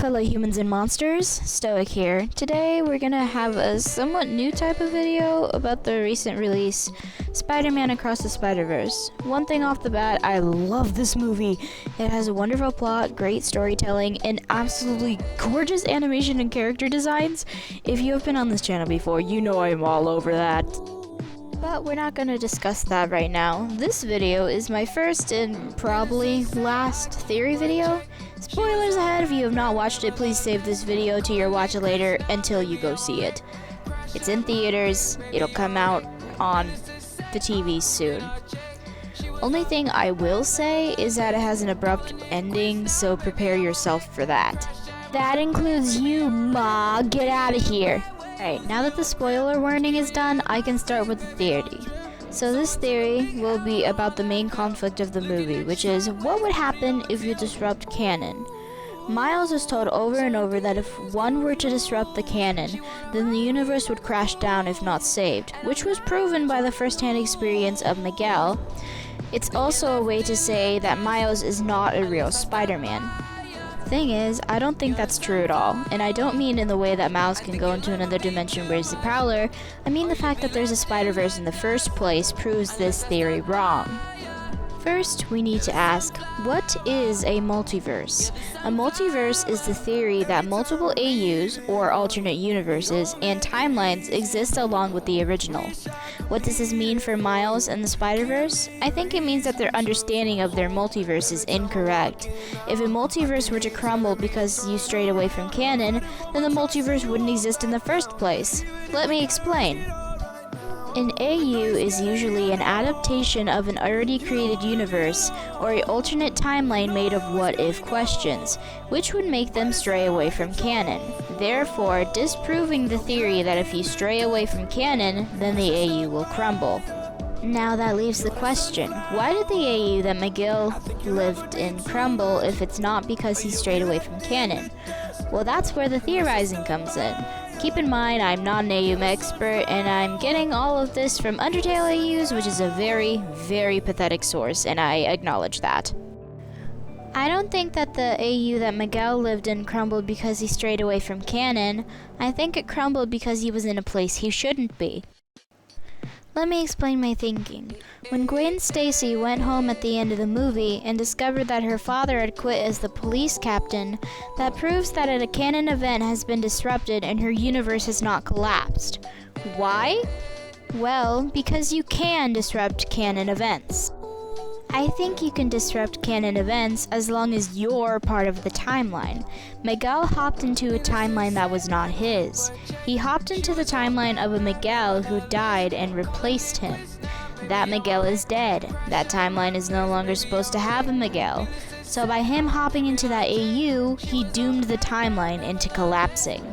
fellow humans and monsters, Stoic here. Today we're gonna have a somewhat new type of video about the recent release, Spider-Man Across the Spider-Verse. One thing off the bat, I love this movie. It has a wonderful plot, great storytelling, and absolutely gorgeous animation and character designs. If you have been on this channel before, you know I'm all over that. But we're not going to discuss that right now. This video is my first and probably last theory video. Spoilers ahead, if you have not watched it, please save this video to your watch it later until you go see it. It's in theaters, it'll come out on the TV soon. Only thing I will say is that it has an abrupt ending, so prepare yourself for that. That includes you, Ma. Get out of here. Alright, now that the spoiler warning is done, I can start with the theory. So this theory will be about the main conflict of the movie, which is, what would happen if you disrupt canon? Miles is told over and over that if one were to disrupt the canon, then the universe would crash down if not saved, which was proven by the first-hand experience of Miguel. It's also a way to say that Miles is not a real Spider-Man. Thing is, I don't think that's true at all, and I don't mean in the way that Miles can go into another dimension where he's the Prowler. I mean the fact that there's a Spider-Verse in the first place proves this theory wrong. First, we need to ask, what is a multiverse? A multiverse is the theory that multiple AUs, or alternate universes, and timelines exist along with the original. What does this mean for Miles and the Spider-Verse? I think it means that their understanding of their multiverse is incorrect. If a multiverse were to crumble because you strayed away from canon, then the multiverse wouldn't exist in the first place. Let me explain. An AU is usually an adaptation of an already created universe, or an alternate timeline made of what-if questions, which would make them stray away from canon, therefore disproving the theory that if you stray away from canon, then the AU will crumble. Now that leaves the question, why did the AU that Miguel lived in crumble if it's not because he strayed away from canon? Well, that's where the theorizing comes in. Keep in mind, I'm not an AU expert, and I'm getting all of this from Undertale AUs, which is a very, very pathetic source, and I acknowledge that. I don't think that the AU that Miguel lived in crumbled because he strayed away from canon. I think it crumbled because he was in a place he shouldn't be. Let me explain my thinking. When Gwen Stacy went home at the end of the movie and discovered that her father had quit as the police captain, that proves that a canon event has been disrupted and her universe has not collapsed. Why? Well, because you can disrupt canon events. I think you can disrupt canon events as long as you're part of the timeline. Miguel hopped into a timeline that was not his. He hopped into the timeline of a Miguel who died and replaced him. That Miguel is dead. That timeline is no longer supposed to have a Miguel. So by him hopping into that AU, he doomed the timeline into collapsing.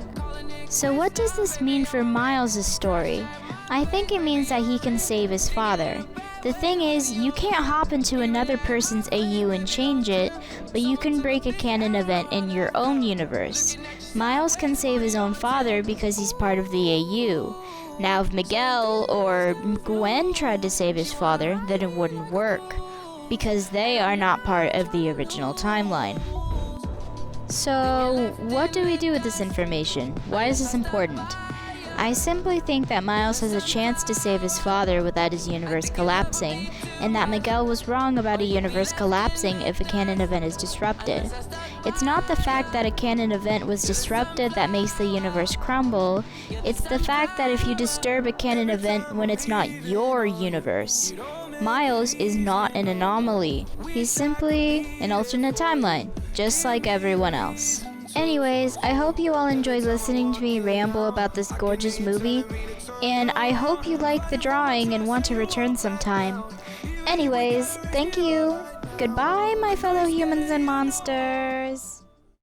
So what does this mean for Miles' story? I think it means that he can save his father. The thing is, you can't hop into another person's AU and change it, but you can break a canon event in your own universe. Miles can save his own father because he's part of the AU. Now if Miguel or Gwen tried to save his father, then it wouldn't work, because they are not part of the original timeline. So, what do we do with this information? Why is this important? I simply think that Miles has a chance to save his father without his universe collapsing, and that Miguel was wrong about a universe collapsing if a canon event is disrupted. It's not the fact that a canon event was disrupted that makes the universe crumble, it's the fact that if you disturb a canon event when it's not your universe. Miles is not an anomaly, he's simply an alternate timeline, just like everyone else. Anyways, I hope you all enjoyed listening to me ramble about this gorgeous movie, and I hope you like the drawing and want to return sometime. Anyways, thank you. Goodbye, my fellow humans and monsters.